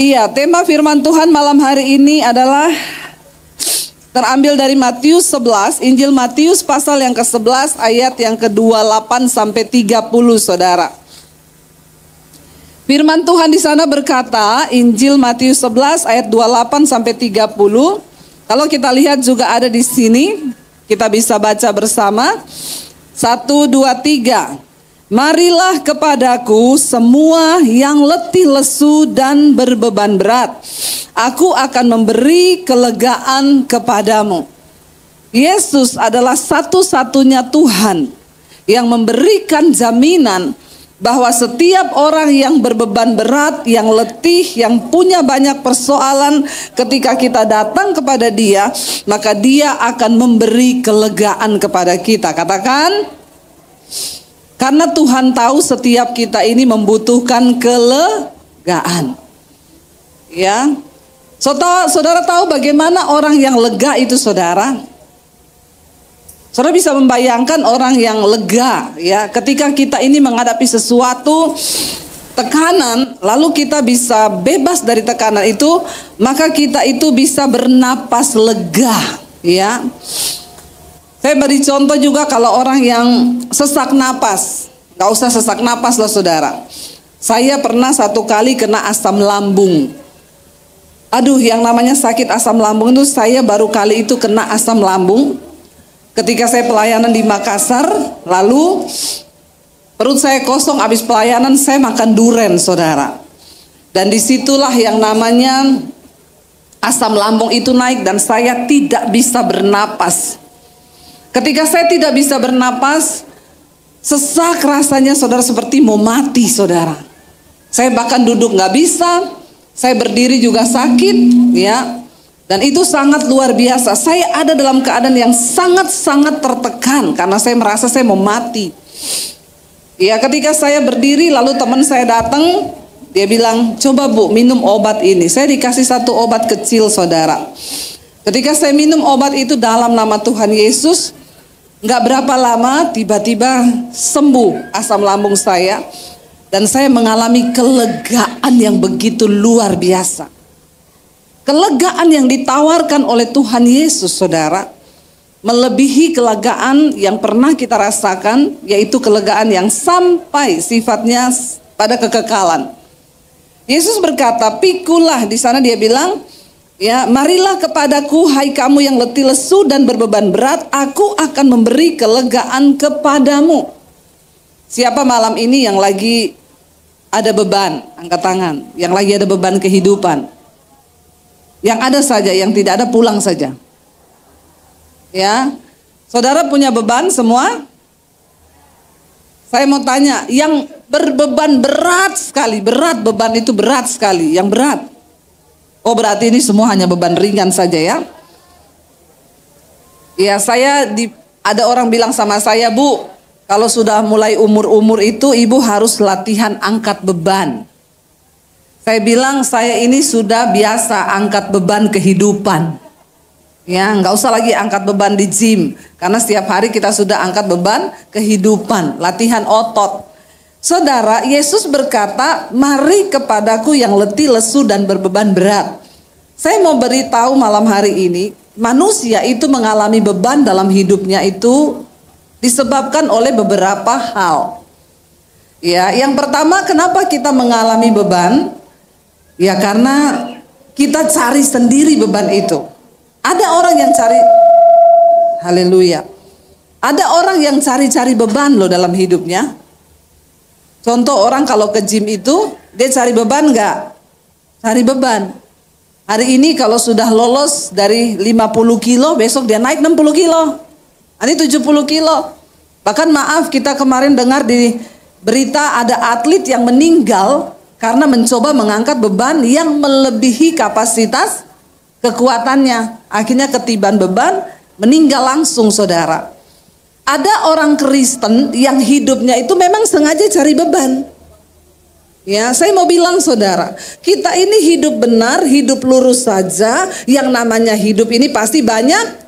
Iya, tema firman Tuhan malam hari ini adalah terambil dari Matius 11, Injil Matius pasal yang ke-11 ayat yang ke-28 sampai 30, Saudara. Firman Tuhan di sana berkata, Injil Matius 11 ayat 28 sampai 30. Kalau kita lihat juga ada di sini, kita bisa baca bersama. 1, 2, 3. Marilah kepadaku semua yang letih lesu dan berbeban berat. Aku akan memberi kelegaan kepadamu. Yesus adalah satu-satunya Tuhan yang memberikan jaminan bahwa setiap orang yang berbeban berat, yang letih, yang punya banyak persoalan, ketika kita datang kepada Dia, maka Dia akan memberi kelegaan kepada kita. Katakan, karena Tuhan tahu setiap kita ini membutuhkan kelegaan. Ya. Saudara tahu bagaimana orang yang lega itu, Saudara? Saudara bisa membayangkan orang yang lega, ya, ketika kita ini menghadapi sesuatu tekanan, lalu kita bisa bebas dari tekanan itu, maka kita itu bisa bernapas lega, ya. Saya beri contoh juga kalau orang yang sesak napas. Gak usah sesak napas lah, Saudara. Saya pernah satu kali kena asam lambung. Aduh, yang namanya sakit asam lambung itu saya baru kali itu kena asam lambung ketika saya pelayanan di Makassar. Lalu perut saya kosong, habis pelayanan saya makan duren, Saudara. Dan disitulah yang namanya asam lambung itu naik dan saya tidak bisa bernapas. Ketika saya tidak bisa bernapas, sesak rasanya, Saudara, seperti mau mati, Saudara. Saya bahkan duduk nggak bisa, saya berdiri juga sakit, ya. Dan itu sangat luar biasa. Saya ada dalam keadaan yang sangat-sangat tertekan karena saya merasa saya mau mati. Ya, ketika saya berdiri, lalu teman saya datang, dia bilang, coba Bu, minum obat ini. Saya dikasih satu obat kecil, Saudara. Ketika saya minum obat itu dalam nama Tuhan Yesus, nggak berapa lama tiba-tiba sembuh asam lambung saya. Dan saya mengalami kelegaan yang begitu luar biasa. Kelegaan yang ditawarkan oleh Tuhan Yesus, Saudara, melebihi kelegaan yang pernah kita rasakan, yaitu kelegaan yang sampai sifatnya pada kekekalan. Yesus berkata, pikulah, di sana dia bilang, ya, marilah kepadaku hai kamu yang letih lesu dan berbeban berat, aku akan memberi kelegaan kepadamu. Siapa malam ini yang lagi ada beban? Angkat tangan. Yang lagi ada beban kehidupan. Yang ada saja, yang tidak ada pulang saja. Ya, Saudara punya beban semua? Saya mau tanya, yang berbeban berat sekali, berat, beban itu berat sekali, yang berat. Oh, berarti ini semua hanya beban ringan saja, ya. Ya, ada orang bilang sama saya, Bu, kalau sudah mulai umur-umur itu ibu harus latihan angkat beban. Saya bilang, saya ini sudah biasa angkat beban kehidupan. Ya, nggak usah lagi angkat beban di gym, karena setiap hari kita sudah angkat beban kehidupan, latihan otot. Saudara, Yesus berkata, mari kepadaku yang letih, lesu, dan berbeban berat. Saya mau beritahu malam hari ini, manusia itu mengalami beban dalam hidupnya itu disebabkan oleh beberapa hal. Ya, yang pertama, kenapa kita mengalami beban? Ya, karena kita cari sendiri beban itu. Ada orang yang cari, haleluya. Ada orang yang cari-cari beban loh dalam hidupnya. Contoh, orang kalau ke gym itu, dia cari beban nggak? Cari beban. Hari ini kalau sudah lolos dari 50 kilo, besok dia naik 60 kilo. Ini 70 kilo. Bahkan maaf, kita kemarin dengar di berita ada atlet yang meninggal karena mencoba mengangkat beban yang melebihi kapasitas kekuatannya. Akhirnya ketiban beban, meninggal langsung, Saudara. Ada orang Kristen yang hidupnya itu memang sengaja cari beban. Ya, saya mau bilang, Saudara, kita ini hidup benar, hidup lurus saja. Yang namanya hidup ini pasti banyak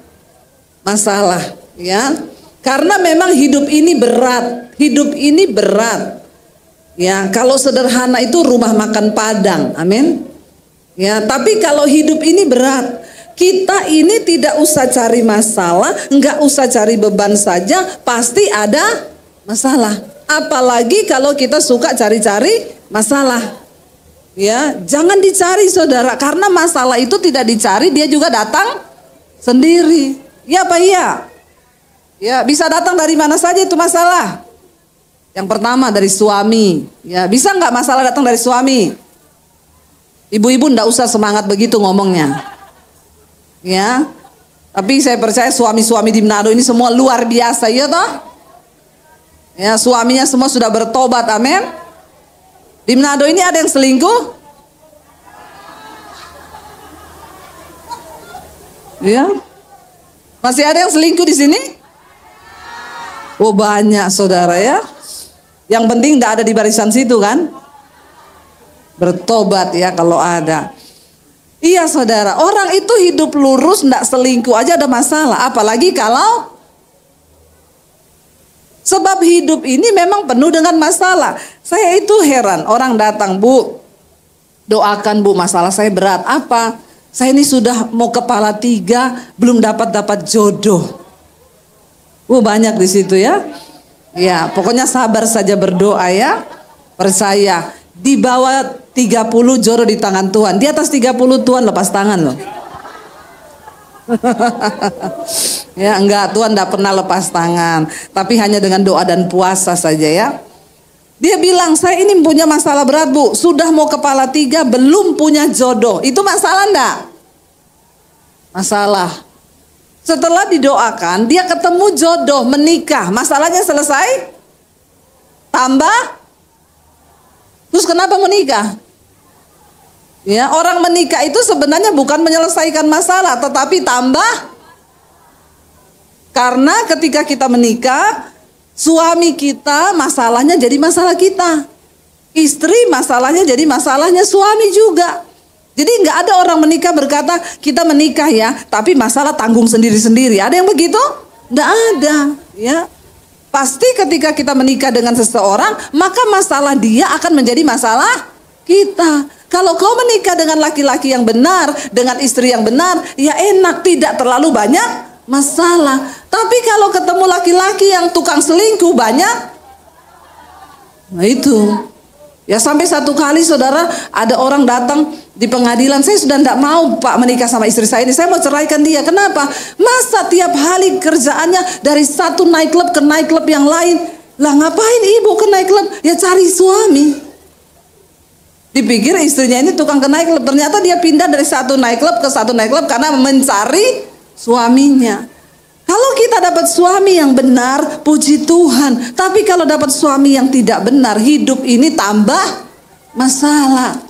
masalah, ya. Karena memang hidup ini berat, hidup ini berat. Ya, kalau sederhana itu rumah makan Padang, amin. Ya, tapi kalau hidup ini berat, kita ini tidak usah cari masalah, nggak usah cari beban saja, pasti ada masalah. Apalagi kalau kita suka cari-cari masalah. Ya, jangan dicari saudara, karena masalah itu tidak dicari, dia juga datang sendiri. Ya Pak, iya. Ya, bisa datang dari mana saja itu masalah. Yang pertama dari suami. Ya, bisa nggak masalah datang dari suami? Ibu-ibu ndak usah semangat begitu ngomongnya. Ya. Tapi saya percaya suami-suami di Manado ini semua luar biasa, ya toh? Ya, suaminya semua sudah bertobat, amin. Di Manado ini ada yang selingkuh? Ya. Masih ada yang selingkuh di sini? Oh, banyak saudara ya. Yang penting tidak ada di barisan situ kan? Bertobat ya kalau ada. Iya saudara, orang itu hidup lurus, tidak selingkuh aja ada masalah. Apalagi kalau sebab hidup ini memang penuh dengan masalah. Saya itu heran, orang datang, Bu, doakan Bu, masalah saya berat. Apa? Saya ini sudah mau kepala 3, belum dapat jodoh. Banyak di situ ya. Ya, pokoknya sabar saja berdoa ya. Percaya, di bawah 30 jodoh di tangan Tuhan. Di atas 30 Tuhan lepas tangan loh. Ya enggak, Tuhan enggak pernah lepas tangan, tapi hanya dengan doa dan puasa saja ya. Dia bilang, saya ini punya masalah berat Bu, sudah mau kepala 3 belum punya jodoh. Itu masalah enggak? Masalah. Setelah didoakan, dia ketemu jodoh, menikah, masalahnya selesai? Tambah? Terus kenapa menikah? Ya, orang menikah itu sebenarnya bukan menyelesaikan masalah, tetapi tambah. Karena ketika kita menikah, suami kita masalahnya jadi masalah kita. Istri masalahnya jadi masalahnya suami juga. Jadi nggak ada orang menikah berkata, kita menikah ya, tapi masalah tanggung sendiri-sendiri. Ada yang begitu? Nggak ada. Ya. Pasti ketika kita menikah dengan seseorang, maka masalah dia akan menjadi masalah kita. Kalau kau menikah dengan laki-laki yang benar, dengan istri yang benar, ya enak, tidak terlalu banyak masalah. Tapi kalau ketemu laki-laki yang tukang selingkuh banyak, nah itu. Ya sampai satu kali saudara, ada orang datang di pengadilan, saya sudah tidak mau Pak menikah sama istri saya ini, saya mau ceraikan dia. Kenapa? Masa tiap hari kerjaannya dari satu nightclub ke nightclub yang lain. Lah ngapain ibu ke nightclub? Ya cari suami. Dipikir istrinya ini tukang ke nightclub, ternyata dia pindah dari satu nightclub ke satu nightclub karena mencari suaminya. Kalau kita dapat suami yang benar, puji Tuhan. Tapi kalau dapat suami yang tidak benar, hidup ini tambah masalah.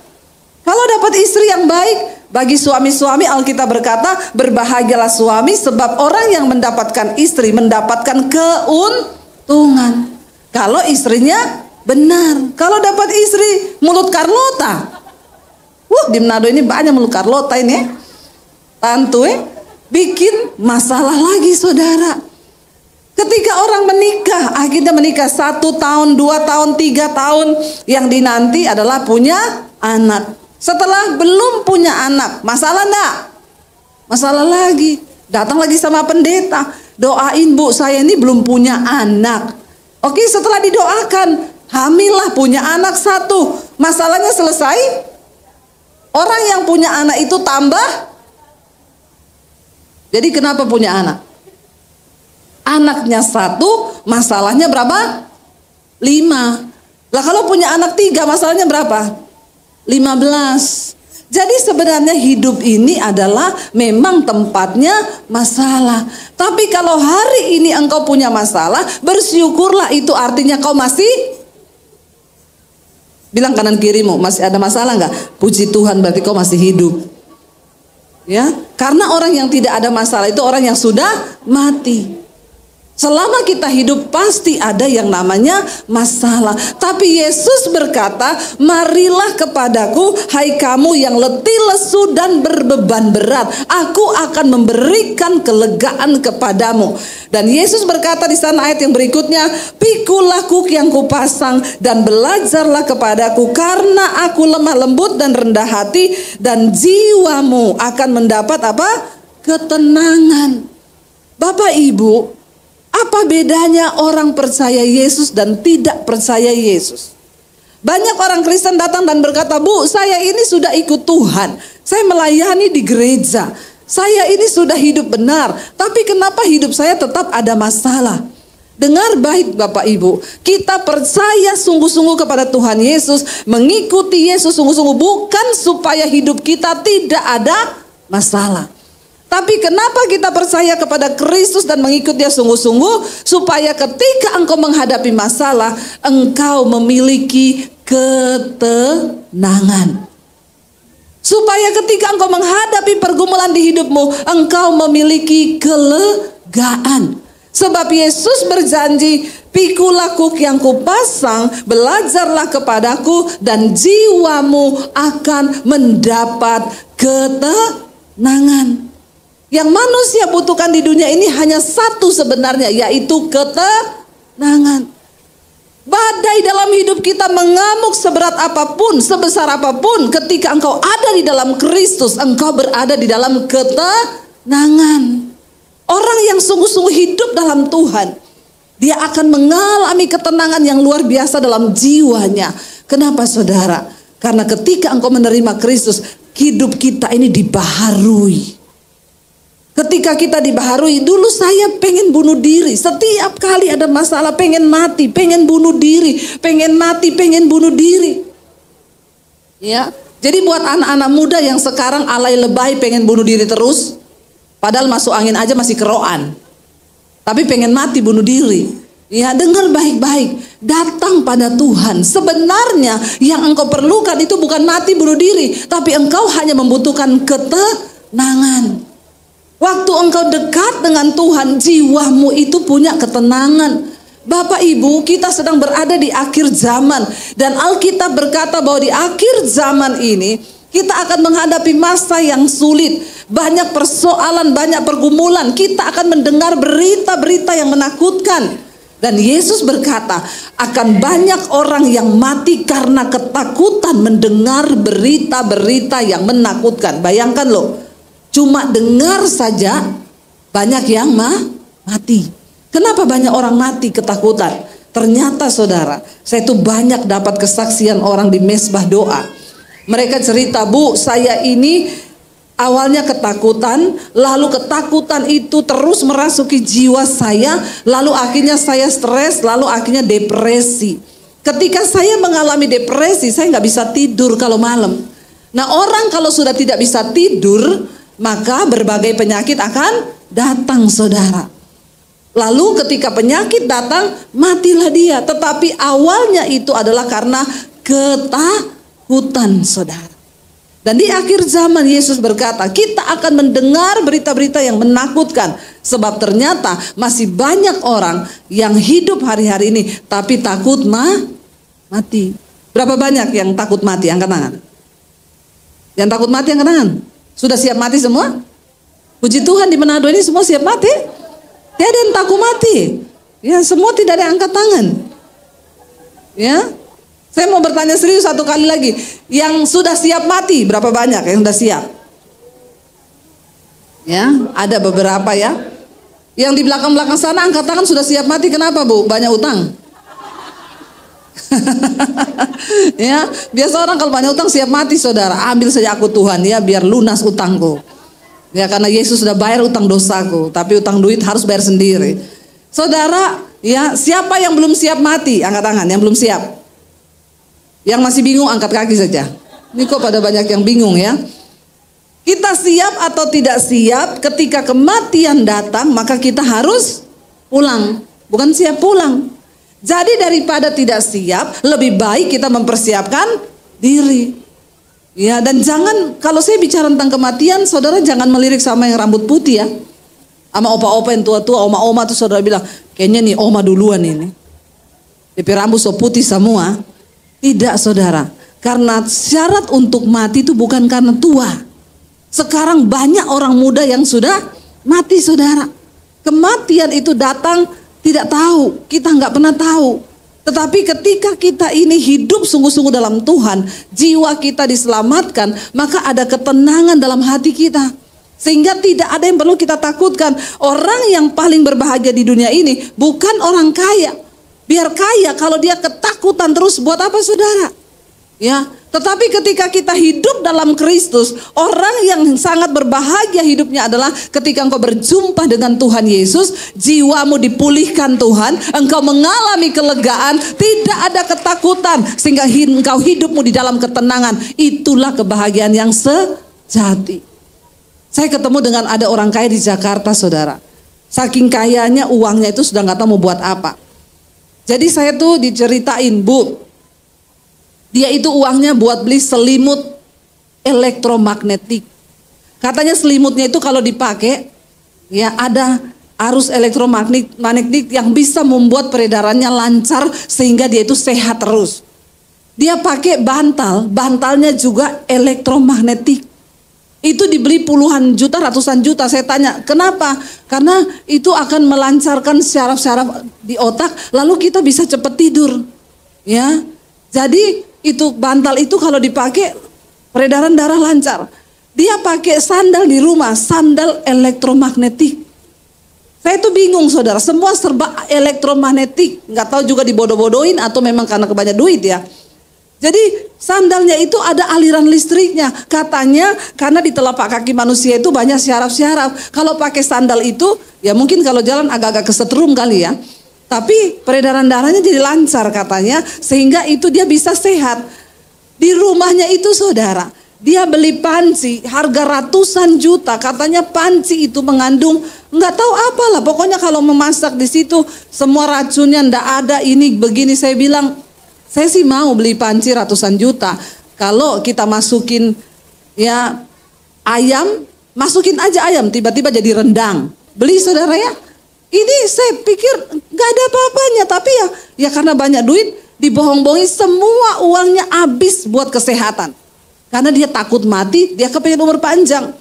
Kalau dapat istri yang baik, bagi suami-suami Alkitab berkata, berbahagialah suami sebab orang yang mendapatkan istri mendapatkan keuntungan. Kalau istrinya benar. Kalau dapat istri mulut Carlota, di Manado ini banyak mulut Carlota ini, tantu bikin masalah lagi saudara. Ketika orang menikah, akhirnya menikah 1 tahun, 2 tahun, 3 tahun, yang dinanti adalah punya anak. Setelah belum punya anak, masalah enggak? Masalah lagi. Datang lagi sama pendeta, doain Bu, saya ini belum punya anak. Oke, setelah didoakan, hamillah, punya anak 1. Masalahnya selesai. Orang yang punya anak itu tambah. Jadi kenapa punya anak? Anaknya 1, masalahnya berapa? 5. Lah kalau punya anak 3, masalahnya berapa? 15. Jadi sebenarnya hidup ini adalah memang tempatnya masalah. Tapi kalau hari ini engkau punya masalah, bersyukurlah, itu artinya kau masih, bilang kanan kirimu, masih ada masalah enggak? Puji Tuhan, berarti kau masih hidup. Ya, karena orang yang tidak ada masalah itu orang yang sudah mati. Selama kita hidup pasti ada yang namanya masalah. Tapi Yesus berkata, marilah kepadaku hai kamu yang letih lesu dan berbeban berat, aku akan memberikan kelegaan kepadamu. Dan Yesus berkata di sana ayat yang berikutnya, pikulah kuk yang kupasang dan belajarlah kepadaku, karena aku lemah lembut dan rendah hati, dan jiwamu akan mendapat apa? Ketenangan. Bapak Ibu, apa bedanya orang percaya Yesus dan tidak percaya Yesus? Banyak orang Kristen datang dan berkata, Bu, saya ini sudah ikut Tuhan, saya melayani di gereja, saya ini sudah hidup benar, tapi kenapa hidup saya tetap ada masalah? Dengar baik Bapak Ibu, kita percaya sungguh-sungguh kepada Tuhan Yesus, mengikuti Yesus sungguh-sungguh, bukan supaya hidup kita tidak ada masalah. Tapi kenapa kita percaya kepada Kristus dan mengikut Dia sungguh-sungguh? Supaya ketika engkau menghadapi masalah, engkau memiliki ketenangan. Supaya ketika engkau menghadapi pergumulan di hidupmu, engkau memiliki kelegaan. Sebab Yesus berjanji, pikulah kuk yang kupasang, belajarlah kepadaku, dan jiwamu akan mendapat ketenangan. Yang manusia butuhkan di dunia ini hanya satu sebenarnya, yaitu ketenangan. Badai dalam hidup kita mengamuk seberat apapun, sebesar apapun, ketika engkau ada di dalam Kristus, engkau berada di dalam ketenangan. Orang yang sungguh-sungguh hidup dalam Tuhan, dia akan mengalami ketenangan yang luar biasa dalam jiwanya. Kenapa saudara? Karena ketika engkau menerima Kristus, hidup kita ini dibaharui. Ketika kita dibaharui, dulu saya pengen bunuh diri. Setiap kali ada masalah pengen mati, pengen bunuh diri, pengen mati, pengen bunuh diri. Ya, jadi buat anak-anak muda yang sekarang alay lebay pengen bunuh diri terus, padahal masuk angin aja masih keroan, tapi pengen mati bunuh diri. Ya, dengar baik-baik, datang pada Tuhan. Sebenarnya yang engkau perlukan itu bukan mati bunuh diri, tapi engkau hanya membutuhkan ketenangan. Waktu engkau dekat dengan Tuhan, jiwamu itu punya ketenangan. Bapak Ibu, kita sedang berada di akhir zaman, dan Alkitab berkata bahwa di akhir zaman ini kita akan menghadapi masa yang sulit. Banyak persoalan, banyak pergumulan. Kita akan mendengar berita-berita yang menakutkan. Dan Yesus berkata, akan banyak orang yang mati karena ketakutan mendengar berita-berita yang menakutkan. Bayangkan loh, cuma dengar saja banyak yang mati. Kenapa banyak orang mati ketakutan? Ternyata saudara, saya itu banyak dapat kesaksian orang di mesbah doa. Mereka cerita, Bu, saya ini awalnya ketakutan, lalu ketakutan itu terus merasuki jiwa saya, lalu akhirnya saya stres, lalu akhirnya depresi. Ketika saya mengalami depresi, saya nggak bisa tidur kalau malam. Nah, orang kalau sudah tidak bisa tidur, maka berbagai penyakit akan datang saudara. Lalu ketika penyakit datang, matilah dia. Tetapi awalnya itu adalah karena ketakutan saudara. Dan di akhir zaman Yesus berkata, kita akan mendengar berita-berita yang menakutkan. Sebab ternyata masih banyak orang yang hidup hari-hari ini tapi takut mati. Berapa banyak yang takut mati? Angkat tangan. Yang takut mati angkat tangan. Sudah siap mati semua? Puji Tuhan, di Manado ini semua siap mati. Tidak ada yang takut mati. Ya, semua tidak ada yang angkat tangan. Ya, saya mau bertanya serius satu kali lagi. Yang sudah siap mati berapa banyak yang sudah siap? Ya, ada beberapa ya. Yang di belakang-belakang sana angkat tangan sudah siap mati. Kenapa, Bu? Banyak utang. Ya, biasa orang kalau banyak utang siap mati saudara. Ambil saja aku Tuhan ya, biar lunas utangku. Ya, karena Yesus sudah bayar utang dosaku, tapi utang duit harus bayar sendiri. Saudara, ya, siapa yang belum siap mati? Angkat tangan yang belum siap. Yang masih bingung angkat kaki saja. Ini kok pada banyak yang bingung ya. Kita siap atau tidak siap, ketika kematian datang maka kita harus pulang, bukan siap pulang. Jadi daripada tidak siap, lebih baik kita mempersiapkan diri. Ya, dan jangan, kalau saya bicara tentang kematian, saudara jangan melirik sama yang rambut putih ya. Sama opa-opa yang tua-tua, oma-oma tuh saudara bilang, kayaknya nih oma duluan ini. DP rambut so putih semua. Tidak saudara, karena syarat untuk mati itu bukan karena tua. Sekarang banyak orang muda yang sudah mati saudara. Kematian itu datang tidak tahu, kita nggak pernah tahu. Tetapi ketika kita ini hidup sungguh-sungguh dalam Tuhan, jiwa kita diselamatkan, maka ada ketenangan dalam hati kita. Sehingga tidak ada yang perlu kita takutkan. Orang yang paling berbahagia di dunia ini bukan orang kaya. Biar kaya, kalau dia ketakutan terus buat apa saudara? Ya, tetapi ketika kita hidup dalam Kristus, orang yang sangat berbahagia hidupnya adalah ketika engkau berjumpa dengan Tuhan Yesus, jiwamu dipulihkan Tuhan, engkau mengalami kelegaan, tidak ada ketakutan, sehingga engkau hidupmu di dalam ketenangan. Itulah kebahagiaan yang sejati. Saya ketemu dengan ada orang kaya di Jakarta saudara. Saking kayanya uangnya itu sudah nggak tahu mau buat apa. Jadi saya tuh diceritain, Bu, dia itu uangnya buat beli selimut elektromagnetik. Katanya selimutnya itu kalau dipakai, ya ada arus elektromagnetik yang bisa membuat peredarannya lancar sehingga dia itu sehat terus. Dia pakai bantalnya juga elektromagnetik. Itu dibeli puluhan juta, ratusan juta. Saya tanya, kenapa? Karena itu akan melancarkan syaraf-syaraf di otak, lalu kita bisa cepat tidur. Ya, jadi itu bantal itu kalau dipakai peredaran darah lancar. Dia pakai sandal di rumah, sandal elektromagnetik. Saya tuh bingung saudara, semua serba elektromagnetik. Nggak tahu juga dibodoh-bodohin atau memang karena kebanyakan duit ya. Jadi sandalnya itu ada aliran listriknya. Katanya karena di telapak kaki manusia itu banyak syaraf-syaraf. Kalau pakai sandal itu ya mungkin kalau jalan agak-agak kesetrum kali ya. Tapi peredaran darahnya jadi lancar katanya. Sehingga itu dia bisa sehat. Di rumahnya itu saudara, dia beli panci harga ratusan juta. Katanya panci itu mengandung nggak tahu apalah. Pokoknya kalau memasak di situ semua racunnya ndak ada, ini begini. Saya bilang, saya sih mau beli panci ratusan juta. Kalau kita masukin ya ayam, masukin aja ayam, tiba-tiba jadi rendang. Beli saudara ya. Ini saya pikir gak ada apa-apanya. Tapi ya karena banyak duit, dibohong-bohongin, semua uangnya habis buat kesehatan. Karena dia takut mati, dia kepengen umur panjang.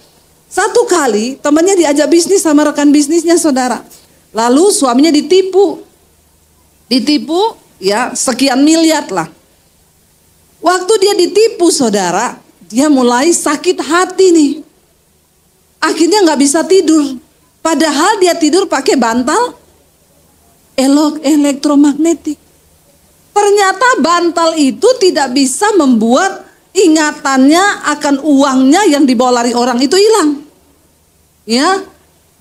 Satu kali temannya diajak bisnis sama rekan bisnisnya saudara. Lalu suaminya ditipu. Ya sekian miliar lah. Waktu dia ditipu saudara, dia mulai sakit hati nih. Akhirnya gak bisa tidur. Padahal dia tidur pakai bantal elektromagnetik. Ternyata bantal itu tidak bisa membuat ingatannya akan uangnya yang dibawa lari orang itu hilang. Ya,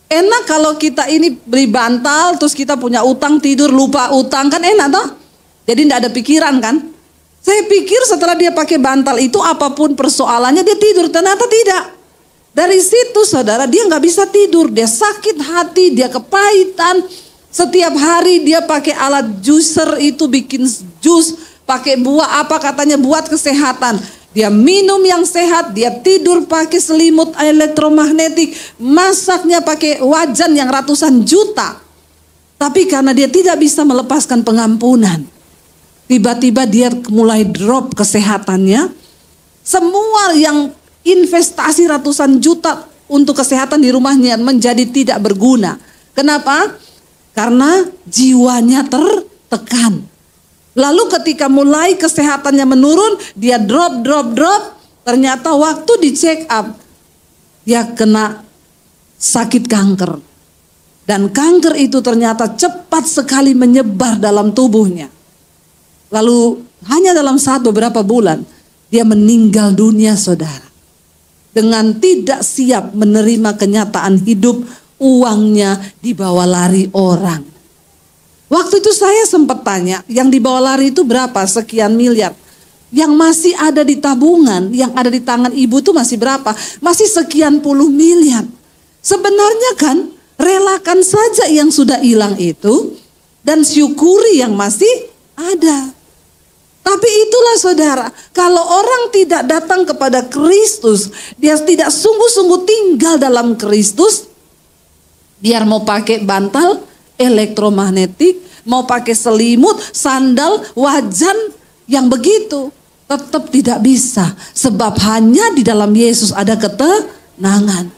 enak kalau kita ini beli bantal terus kita punya utang, tidur lupa utang, kan enak toh? Jadi tidak ada pikiran kan? Saya pikir setelah dia pakai bantal itu apapun persoalannya dia tidur, ternyata tidak. Dari situ saudara dia nggak bisa tidur, dia sakit hati, dia kepahitan. Setiap hari dia pakai alat juicer itu bikin jus, pakai buah apa katanya buat kesehatan. Dia minum yang sehat, dia tidur pakai selimut elektromagnetik, masaknya pakai wajan yang ratusan juta. Tapi karena dia tidak bisa melepaskan pengampunan, tiba-tiba dia mulai drop kesehatannya. Semua yang investasi ratusan juta untuk kesehatan di rumahnya menjadi tidak berguna. Kenapa? Karena jiwanya tertekan. Lalu ketika mulai kesehatannya menurun, dia drop. Ternyata waktu di check up, dia kena sakit kanker. Dan kanker itu ternyata cepat sekali menyebar dalam tubuhnya. Lalu hanya dalam beberapa bulan, dia meninggal dunia saudara. Dengan tidak siap menerima kenyataan hidup, uangnya dibawa lari orang. Waktu itu saya sempat tanya, yang dibawa lari itu berapa? Sekian miliar. Yang masih ada di tabungan, yang ada di tangan ibu itu masih berapa? Masih sekian puluh miliar. Sebenarnya kan, relakan saja yang sudah hilang itu, dan syukuri yang masih ada. Tapi itulah saudara, kalau orang tidak datang kepada Kristus, dia tidak sungguh-sungguh tinggal dalam Kristus, Biar mau pakai bantal elektromagnetik, mau pakai selimut, sandal, wajan yang begitu, tetap tidak bisa. Sebab hanya di dalam Yesus ada ketenangan.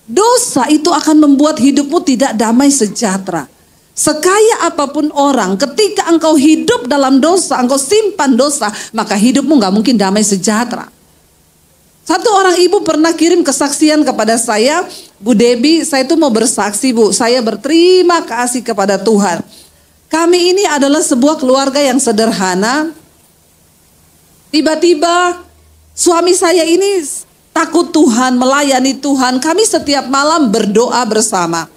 Dosa itu akan membuat hidupmu tidak damai sejahtera. Sekaya apapun orang, ketika engkau hidup dalam dosa, engkau simpan dosa, maka hidupmu gak mungkin damai sejahtera. Satu orang ibu pernah kirim kesaksian kepada saya, Bu Debbie, saya itu mau bersaksi Bu, saya berterima kasih kepada Tuhan. Kami ini adalah sebuah keluarga yang sederhana. Tiba-tiba suami saya ini takut Tuhan, melayani Tuhan. Kami setiap malam berdoa bersama.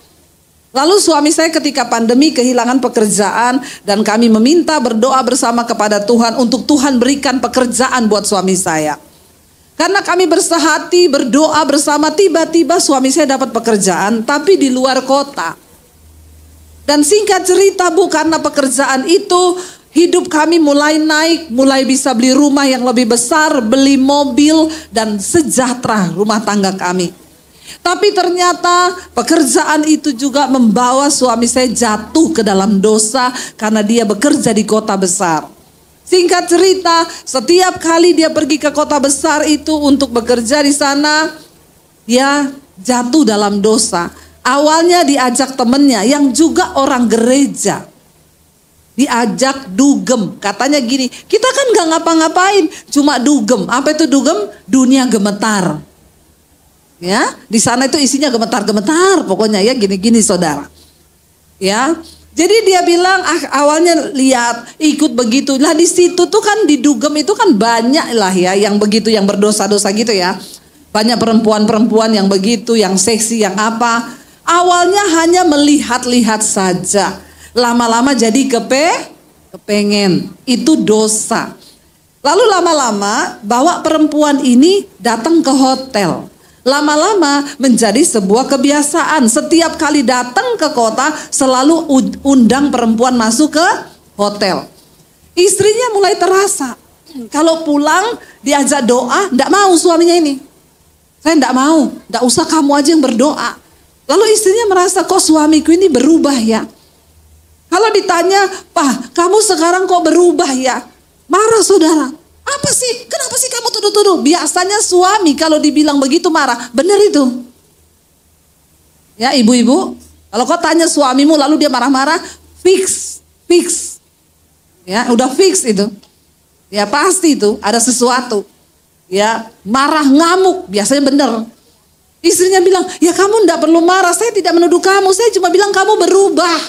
Lalu suami saya ketika pandemi kehilangan pekerjaan dan kami meminta berdoa bersama kepada Tuhan untuk Tuhan berikan pekerjaan buat suami saya. Karena kami bersehati berdoa bersama, tiba-tiba suami saya dapat pekerjaan tapi di luar kota. Dan singkat cerita Bu, karena pekerjaan itu hidup kami mulai naik, mulai bisa beli rumah yang lebih besar, beli mobil dan sejahtera rumah tangga kami. Tapi ternyata pekerjaan itu juga membawa suami saya jatuh ke dalam dosa karena dia bekerja di kota besar. Singkat cerita, setiap kali dia pergi ke kota besar itu untuk bekerja di sana, dia jatuh dalam dosa. Awalnya diajak temennya yang juga orang gereja. Diajak dugem, katanya gini, kita kan gak ngapa-ngapain, cuma dugem. Apa itu dugem? Dunia gemetar. Ya, di sana itu isinya gemetar-gemetar, pokoknya ya gini-gini saudara. Ya, jadi dia bilang awalnya lihat ikut begitu. Lah di situ tuh kan di dugem itu kan banyak lah ya yang begitu, yang berdosa-dosa gitu ya. Banyak perempuan-perempuan yang begitu, yang seksi, yang apa. Awalnya hanya melihat-lihat saja. Lama-lama jadi kepengen. Itu dosa. Lalu lama-lama bawa perempuan ini datang ke hotel. Lama-lama menjadi sebuah kebiasaan. Setiap kali datang ke kota selalu undang perempuan masuk ke hotel. Istrinya mulai terasa. Kalau pulang diajak doa, enggak mau suaminya ini. Saya enggak mau, enggak usah kamu aja yang berdoa. Lalu istrinya merasa kok suamiku ini berubah ya. Kalau ditanya, "Pak, kamu sekarang kok berubah ya?" Marah saudara. Apa sih? Kenapa sih kamu tuduh-tuduh? Biasanya suami kalau dibilang begitu marah. Benar itu. Ya ibu-ibu, kalau kau tanya suamimu lalu dia marah-marah, fix. Ya udah fix itu. Ya pasti itu ada sesuatu. Ya marah ngamuk, biasanya benar. Istrinya bilang, ya kamu enggak perlu marah, saya tidak menuduh kamu, saya cuma bilang kamu berubah.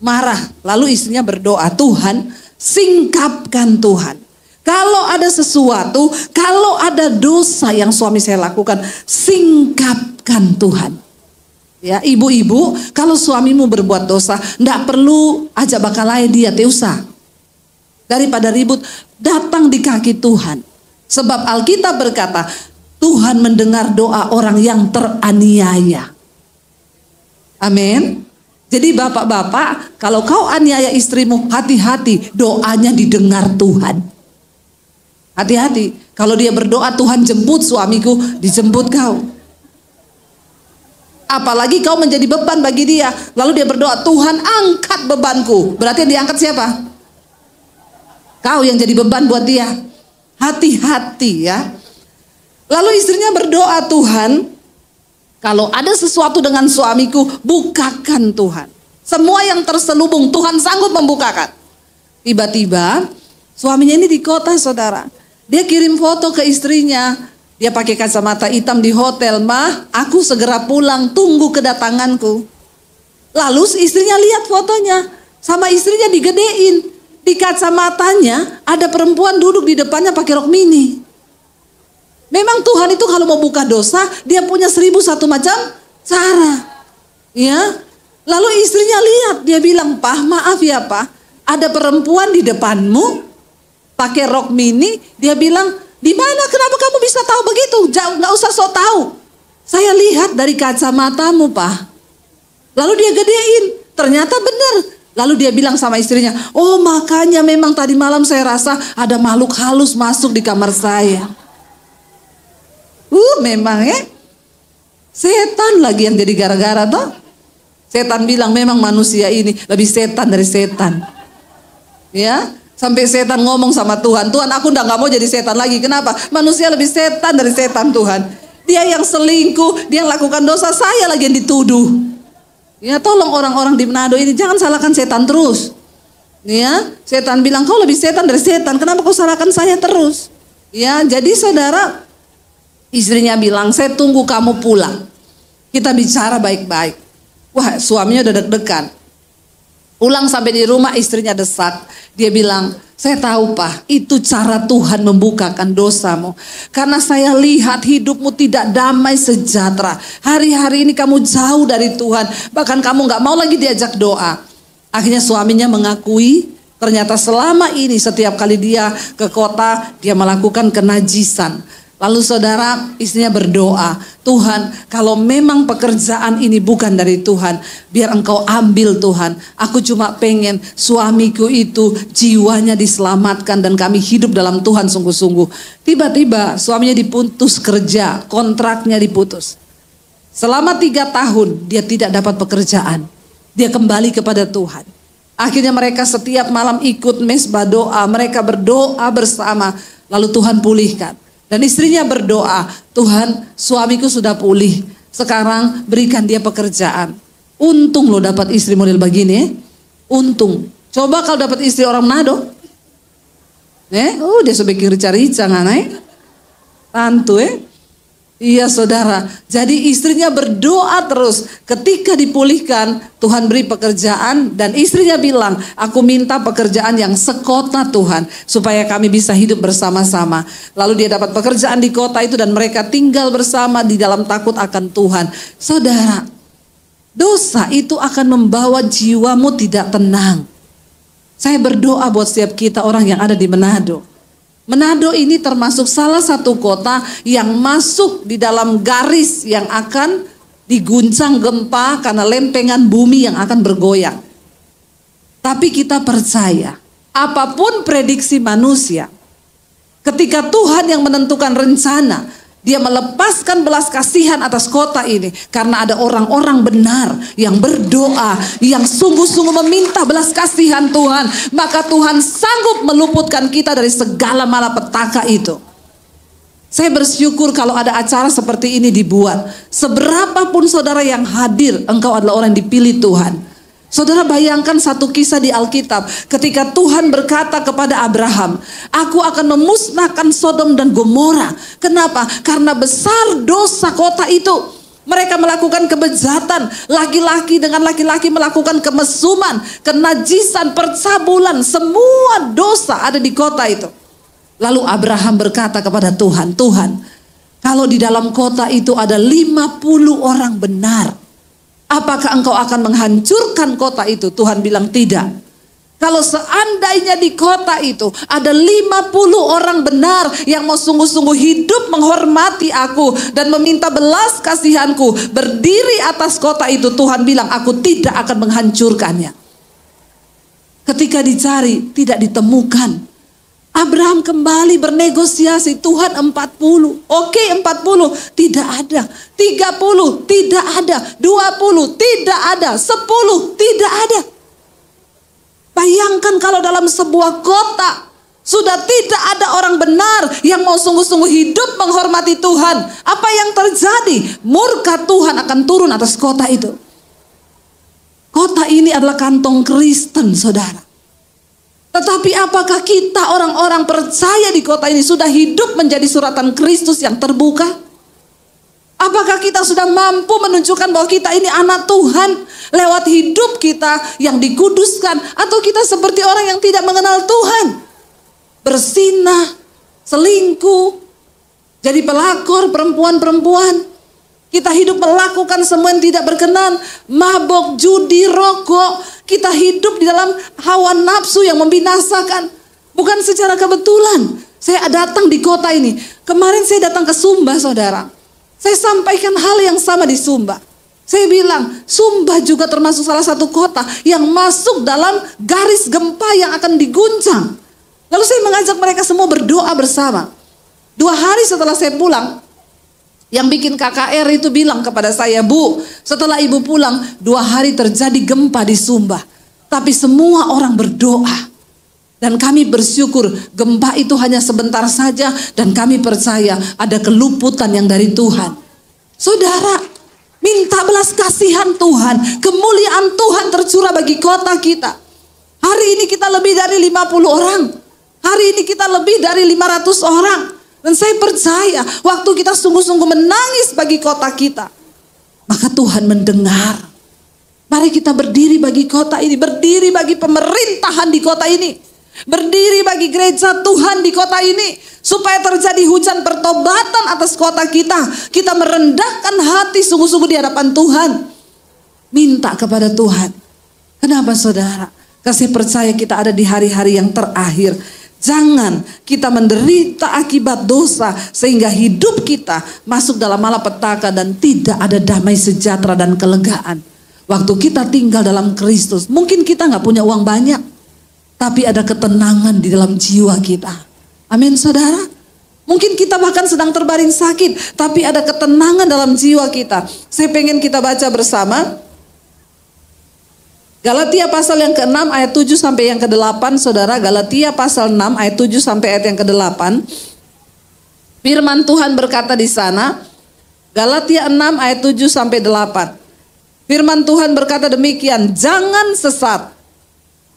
Marah, lalu istrinya berdoa, Tuhan singkapkan Tuhan. Kalau ada sesuatu, kalau ada dosa yang suami saya lakukan, singkapkan Tuhan. Ya, ibu-ibu, kalau suamimu berbuat dosa, enggak perlu ajak bakal lain dia, tidak usah. Daripada ribut, datang di kaki Tuhan. Sebab Alkitab berkata, Tuhan mendengar doa orang yang teraniaya. Amin. Jadi bapak-bapak, kalau kau aniaya istrimu, hati-hati, doanya didengar Tuhan. Hati-hati, kalau dia berdoa Tuhan jemput suamiku, dijemput kau. Apalagi kau menjadi beban bagi dia, lalu dia berdoa Tuhan angkat bebanku, berarti yang diangkat siapa? Kau yang jadi beban buat dia. Hati-hati ya. Lalu istrinya berdoa, Tuhan kalau ada sesuatu dengan suamiku, bukakan Tuhan. Semua yang terselubung Tuhan sanggup membukakan. Tiba-tiba suaminya ini di kota saudara. Dia kirim foto ke istrinya. Dia pakai kacamata hitam di hotel. Mah, aku segera pulang, tunggu kedatanganku. Lalu istrinya lihat fotonya. Sama istrinya digedein. Di kacamatanya ada perempuan duduk di depannya pakai rok mini. Memang Tuhan itu kalau mau buka dosa, dia punya 1001 macam cara. Ya. Lalu istrinya lihat, dia bilang, "Pak, maaf ya Pak, ada perempuan di depanmu pakai rok mini." Dia bilang, "Di mana? Kenapa kamu bisa tahu begitu? Nggak usah sok tahu. Saya lihat dari kacamatamu, Pak." Lalu dia gedein, ternyata benar. Lalu dia bilang sama istrinya, "Oh makanya memang tadi malam saya rasa ada makhluk halus masuk di kamar saya." Memang ya. Setan lagi yang jadi gara-gara toh. Setan bilang memang manusia ini lebih setan dari setan. Ya, sampai setan ngomong sama Tuhan, Tuhan aku udah gak mau jadi setan lagi. Kenapa? Manusia lebih setan dari setan Tuhan. Dia yang selingkuh, dia yang lakukan dosa, saya lagi yang dituduh. Ya, tolong orang-orang di Manado ini jangan salahkan setan terus. Ya, setan bilang kau lebih setan dari setan, kenapa kau salahkan saya terus? Ya, jadi saudara, istrinya bilang saya tunggu kamu pulang. Kita bicara baik-baik. Wah, suaminya udah deg-degan. Pulang sampai di rumah istrinya desak. Dia bilang, saya tahu Pak, itu cara Tuhan membukakan dosamu. Karena saya lihat hidupmu tidak damai sejahtera. Hari-hari ini kamu jauh dari Tuhan. Bahkan kamu gak mau lagi diajak doa. Akhirnya suaminya mengakui, ternyata selama ini setiap kali dia ke kota, dia melakukan kenajisan. Lalu saudara, istrinya berdoa, Tuhan kalau memang pekerjaan ini bukan dari Tuhan, biar engkau ambil Tuhan. Aku cuma pengen suamiku itu jiwanya diselamatkan dan kami hidup dalam Tuhan sungguh-sungguh. Tiba-tiba suaminya diputus kerja, kontraknya diputus. Selama 3 tahun dia tidak dapat pekerjaan. Dia kembali kepada Tuhan. Akhirnya mereka setiap malam ikut mesbah doa, mereka berdoa bersama, lalu Tuhan pulihkan. Dan istrinya berdoa, Tuhan suamiku sudah pulih, sekarang berikan dia pekerjaan. Untung lo dapat istri model begini ya. Untung. Coba kalau dapat istri orang Manado. Dia sebagai rica-rica nganai. Tantu Iya saudara, jadi istrinya berdoa terus. Ketika dipulihkan, Tuhan beri pekerjaan dan istrinya bilang, aku minta pekerjaan yang sekota Tuhan, supaya kami bisa hidup bersama-sama. Lalu dia dapat pekerjaan di kota itu dan mereka tinggal bersama di dalam takut akan Tuhan. Saudara, dosa itu akan membawa jiwamu tidak tenang. Saya berdoa buat setiap kita orang yang ada di Manado. Manado ini termasuk salah satu kota yang masuk di dalam garis yang akan diguncang gempa karena lempengan bumi yang akan bergoyang. Tapi kita percaya, apapun prediksi manusia, ketika Tuhan yang menentukan rencana, dia melepaskan belas kasihan atas kota ini karena ada orang-orang benar yang berdoa, yang sungguh-sungguh meminta belas kasihan Tuhan. Maka Tuhan sanggup meluputkan kita dari segala malapetaka itu. Saya bersyukur kalau ada acara seperti ini dibuat. Seberapapun saudara yang hadir, engkau adalah orang yang dipilih Tuhan. Saudara bayangkan satu kisah di Alkitab ketika Tuhan berkata kepada Abraham, aku akan memusnahkan Sodom dan Gomora. Kenapa? Karena besar dosa kota itu. Mereka melakukan kebejatan, laki-laki dengan laki-laki melakukan kemesuman, kenajisan, percabulan, semua dosa ada di kota itu. Lalu Abraham berkata kepada Tuhan, Tuhan, kalau di dalam kota itu ada 50 orang benar, apakah engkau akan menghancurkan kota itu? Tuhan bilang tidak. Kalau seandainya di kota itu ada 50 orang benar yang mau sungguh-sungguh hidup menghormati aku dan meminta belas kasihanku, berdiri atas kota itu, Tuhan bilang aku tidak akan menghancurkannya. Ketika dicari tidak ditemukan. Abraham kembali bernegosiasi, Tuhan 40, oke 40, tidak ada, 30, tidak ada, 20, tidak ada, 10, tidak ada. Bayangkan kalau dalam sebuah kota sudah tidak ada orang benar yang mau sungguh-sungguh hidup menghormati Tuhan. Apa yang terjadi? Murka Tuhan akan turun atas kota itu. Kota ini adalah kantong Kristen, saudara. Tetapi apakah kita orang-orang percaya di kota ini sudah hidup menjadi suratan Kristus yang terbuka? Apakah kita sudah mampu menunjukkan bahwa kita ini anak Tuhan lewat hidup kita yang dikuduskan? Atau kita seperti orang yang tidak mengenal Tuhan? Bersinah, selingkuh, jadi pelakor perempuan-perempuan. Kita hidup melakukan semua yang tidak berkenan, mabok, judi, rokok. Kita hidup di dalam hawa nafsu yang membinasakan. Bukan secara kebetulan. Saya datang di kota ini. Kemarin saya datang ke Sumba, saudara. Saya sampaikan hal yang sama di Sumba. Saya bilang, Sumba juga termasuk salah satu kota yang masuk dalam garis gempa yang akan diguncang. Lalu saya mengajak mereka semua berdoa bersama. 2 hari setelah saya pulang, yang bikin KKR itu bilang kepada saya, Bu, Setelah ibu pulang, 2 hari terjadi gempa di Sumba. Tapi semua orang berdoa. Dan kami bersyukur gempa itu hanya sebentar saja. Dan kami percaya ada keluputan yang dari Tuhan. Saudara, minta belas kasihan Tuhan. Kemuliaan Tuhan tercurah bagi kota kita. Hari ini kita lebih dari 50 orang. Hari ini kita lebih dari 500 orang. Dan saya percaya waktu kita sungguh-sungguh menangis bagi kota kita, maka Tuhan mendengar. Mari kita berdiri bagi kota ini. Berdiri bagi pemerintahan di kota ini. Berdiri bagi gereja Tuhan di kota ini. Supaya terjadi hujan pertobatan atas kota kita. Kita merendahkan hati sungguh-sungguh di hadapan Tuhan. Minta kepada Tuhan. Kenapa saudara? Kasih percaya kita ada di hari-hari yang terakhir. Jangan kita menderita akibat dosa. Sehingga hidup kita masuk dalam malapetaka. Dan tidak ada damai sejahtera dan kelegaan. Waktu kita tinggal dalam Kristus. Mungkin kita gak punya uang banyak. Tapi ada ketenangan di dalam jiwa kita. Amin saudara. Mungkin kita bahkan sedang terbaring sakit. Tapi ada ketenangan dalam jiwa kita. Saya pengen kita baca bersama. Galatia pasal yang ke-6 ayat 7 sampai yang ke-8. Saudara, Galatia pasal 6 ayat 7 sampai ayat yang ke-8. Firman Tuhan berkata di sana. Galatia 6 ayat 7 sampai 8. Firman Tuhan berkata demikian. Jangan sesat.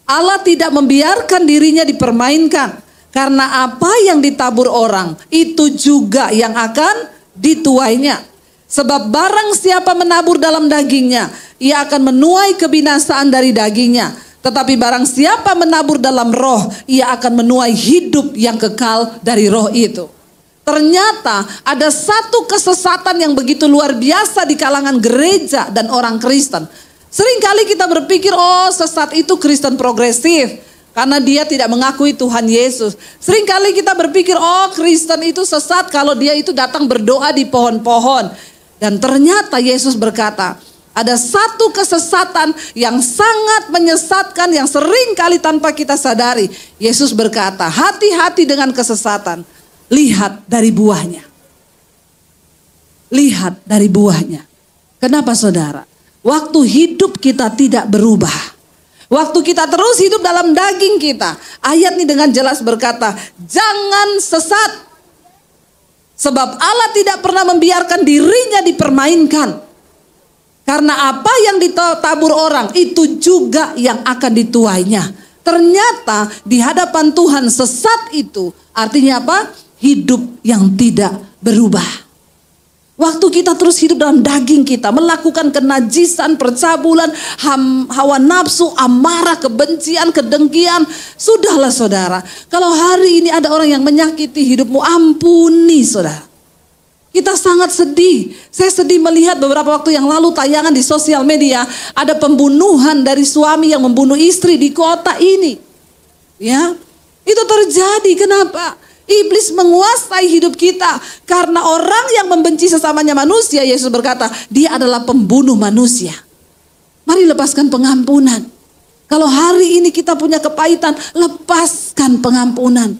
Allah tidak membiarkan dirinya dipermainkan. Karena apa yang ditabur orang, itu juga yang akan dituainya. Sebab barang siapa menabur dalam dagingnya, ia akan menuai kebinasaan dari dagingnya. Tetapi barang siapa menabur dalam roh, ia akan menuai hidup yang kekal dari roh itu. Ternyata ada satu kesesatan yang begitu luar biasa di kalangan gereja dan orang Kristen. Seringkali kita berpikir, oh sesat itu Kristen progresif. Karena dia tidak mengakui Tuhan Yesus. Seringkali kita berpikir, oh Kristen itu sesat kalau dia itu datang berdoa di pohon-pohon. Dan ternyata Yesus berkata, ada satu kesesatan yang sangat menyesatkan yang seringkali tanpa kita sadari. Yesus berkata, hati-hati dengan kesesatan. Lihat dari buahnya. Lihat dari buahnya. Kenapa saudara? Waktu hidup kita tidak berubah. Waktu kita terus hidup dalam daging kita. Ayat ini dengan jelas berkata, jangan sesat. Sebab Allah tidak pernah membiarkan dirinya dipermainkan. Karena apa yang ditabur orang, itu juga yang akan dituainya. Ternyata di hadapan Tuhan sesat itu artinya apa? Hidup yang tidak berubah. Waktu kita terus hidup dalam daging kita, melakukan kenajisan, percabulan, hawa nafsu, amarah, kebencian, kedengkian. Sudahlah saudara, kalau hari ini ada orang yang menyakiti hidupmu, ampuni saudara. Kita sangat sedih. Saya sedih melihat beberapa waktu yang lalu tayangan di sosial media, ada pembunuhan dari suami yang membunuh istri di kota ini. Ya, itu terjadi. Kenapa? Iblis menguasai hidup kita. Karena orang yang membenci sesamanya manusia, Yesus berkata, dia adalah pembunuh manusia. Mari lepaskan pengampunan. Kalau hari ini kita punya kepahitan, lepaskan pengampunan.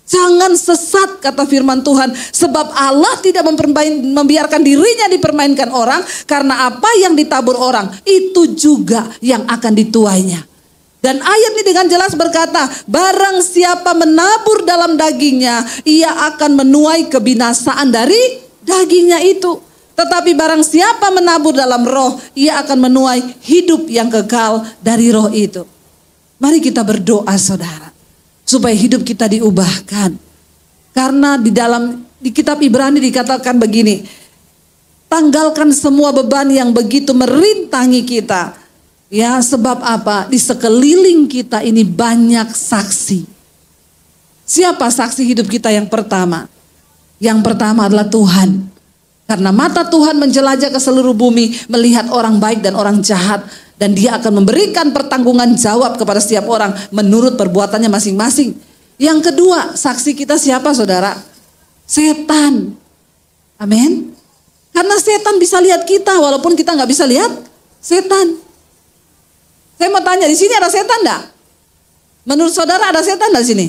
Jangan sesat, kata firman Tuhan. Sebab Allah tidak membiarkan dirinya dipermainkan orang. Karena apa yang ditabur orang, itu juga yang akan dituainya. Dan ayat ini dengan jelas berkata, barang siapa menabur dalam dagingnya, ia akan menuai kebinasaan dari dagingnya itu. Tetapi barang siapa menabur dalam roh, ia akan menuai hidup yang kekal dari roh itu. Mari kita berdoa saudara, supaya hidup kita diubahkan. Karena di kitab Ibrani dikatakan begini, tanggalkan semua beban yang begitu merintangi kita. Ya, sebab apa? Di sekeliling kita ini banyak saksi. Siapa saksi hidup kita yang pertama? Yang pertama adalah Tuhan. Karena mata Tuhan menjelajah ke seluruh bumi, melihat orang baik dan orang jahat. Dan dia akan memberikan pertanggungan jawab kepada setiap orang menurut perbuatannya masing-masing. Yang kedua, saksi kita siapa saudara? Setan. Amin. Karena setan bisa lihat kita walaupun kita nggak bisa lihat setan. Saya mau tanya, di sini ada setan enggak? Menurut saudara ada setan enggak di sini?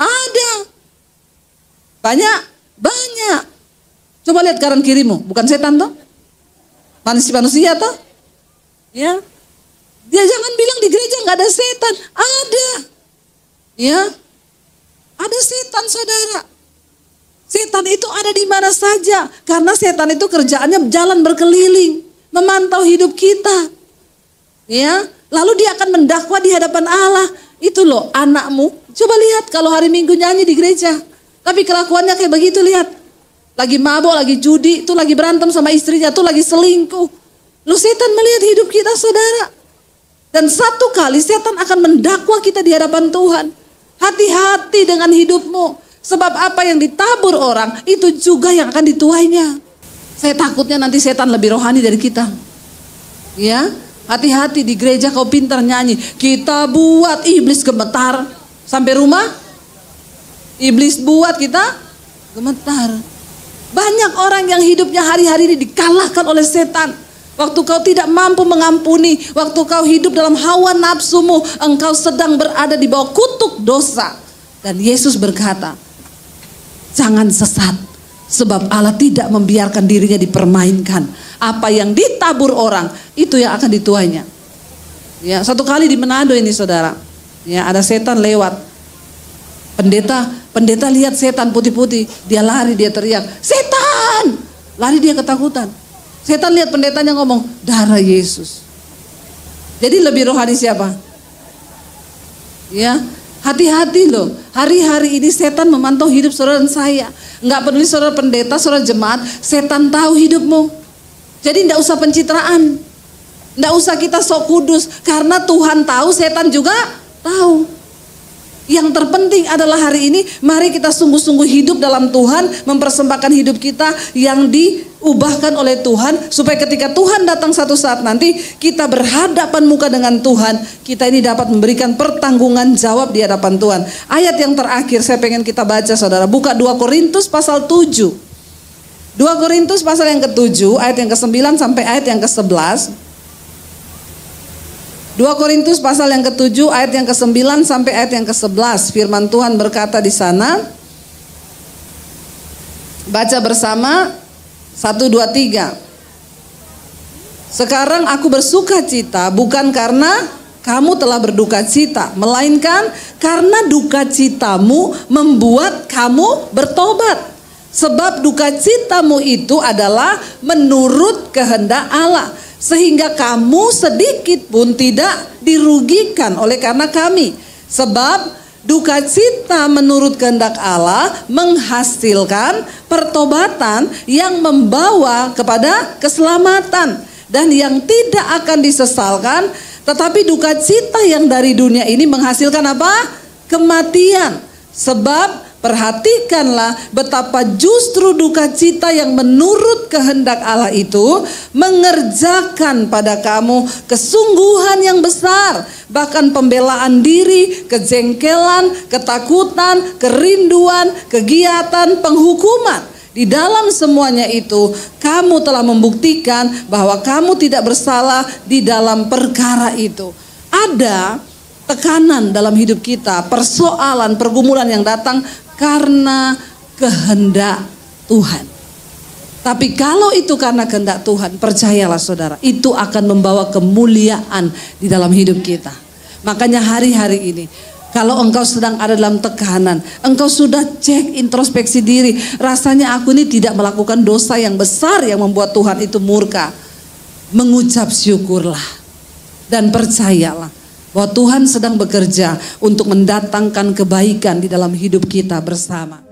Ada. Banyak. Coba lihat kanan kirimu, bukan setan toh? manusia toh? Ya. Dia jangan bilang di gereja nggak ada setan. Ada. Ya. Ada setan, saudara. Setan itu ada di mana saja. Karena setan itu kerjaannya jalan berkeliling, memantau hidup kita. Ya, lalu dia akan mendakwa di hadapan Allah. Itu loh anakmu. Coba lihat kalau hari Minggu nyanyi di gereja, tapi kelakuannya kayak begitu, lihat. Lagi mabuk, lagi judi, tuh lagi berantem sama istrinya, tuh lagi selingkuh. Lu setan melihat hidup kita, saudara. Dan satu kali setan akan mendakwa kita di hadapan Tuhan. Hati-hati dengan hidupmu. Sebab apa yang ditabur orang, itu juga yang akan dituainya. Saya takutnya nanti setan lebih rohani dari kita. Ya, hati-hati di gereja kau pintar nyanyi. Kita buat iblis gemetar. Sampai rumah, iblis buat kita gemetar. Banyak orang yang hidupnya hari-hari ini dikalahkan oleh setan. Waktu kau tidak mampu mengampuni, waktu kau hidup dalam hawa nafsumu, engkau sedang berada di bawah kutuk dosa. Dan Yesus berkata, jangan sesat, sebab Allah tidak membiarkan dirinya dipermainkan. Apa yang ditabur orang, itu yang akan dituainya. Ya, satu kali di Manado ini, saudara, ya, ada setan lewat. Pendeta lihat setan putih-putih, dia lari, dia teriak, setan! Lari, dia ketakutan. Setan lihat pendetanya ngomong, darah Yesus. Jadi lebih rohani siapa? Ya, hati-hati loh. Hari-hari ini setan memantau hidup saudara dan saya. Enggak peduli saudara pendeta, saudara jemaat, setan tahu hidupmu. Jadi enggak usah pencitraan. Enggak usah kita sok kudus, karena Tuhan tahu, setan juga tahu. Yang terpenting adalah hari ini, mari kita sungguh-sungguh hidup dalam Tuhan, mempersembahkan hidup kita yang diubahkan oleh Tuhan, supaya ketika Tuhan datang satu saat nanti, kita berhadapan muka dengan Tuhan, kita ini dapat memberikan pertanggungan jawab di hadapan Tuhan. Ayat yang terakhir saya pengen kita baca, saudara, buka 2 Korintus pasal 7. 2 Korintus pasal yang ke-7, ayat yang ke-9 sampai ayat yang ke-11. 2 Korintus pasal yang ke-7 ayat yang ke-9 sampai ayat yang ke-11. Firman Tuhan berkata di sana. Baca bersama. 1, 2, 3. Sekarang aku bersuka cita bukan karena kamu telah berduka cita, melainkan karena duka citamu membuat kamu bertobat. Sebab duka citamu itu adalah menurut kehendak Allah, sehingga kamu sedikit pun tidak dirugikan oleh karena kami. Sebab duka cita menurut kehendak Allah menghasilkan pertobatan yang membawa kepada keselamatan, dan yang tidak akan disesalkan. Tetapi duka cita yang dari dunia ini menghasilkan apa? Kematian. Sebab perhatikanlah betapa justru duka cita yang menurut kehendak Allah itu mengerjakan pada kamu kesungguhan yang besar, bahkan pembelaan diri, kejengkelan, ketakutan, kerinduan, kegiatan, penghukuman. Di dalam semuanya itu kamu telah membuktikan bahwa kamu tidak bersalah di dalam perkara itu. Ada tekanan dalam hidup kita, persoalan, pergumulan yang datang karena kehendak Tuhan. Tapi kalau itu karena kehendak Tuhan, percayalah saudara, itu akan membawa kemuliaan di dalam hidup kita. Makanya hari-hari ini, kalau engkau sedang ada dalam tekanan, engkau sudah cek introspeksi diri, rasanya aku ini tidak melakukan dosa yang besar yang membuat Tuhan itu murka. Mengucap syukurlah dan percayalah bahwa Tuhan sedang bekerja untuk mendatangkan kebaikan di dalam hidup kita bersama.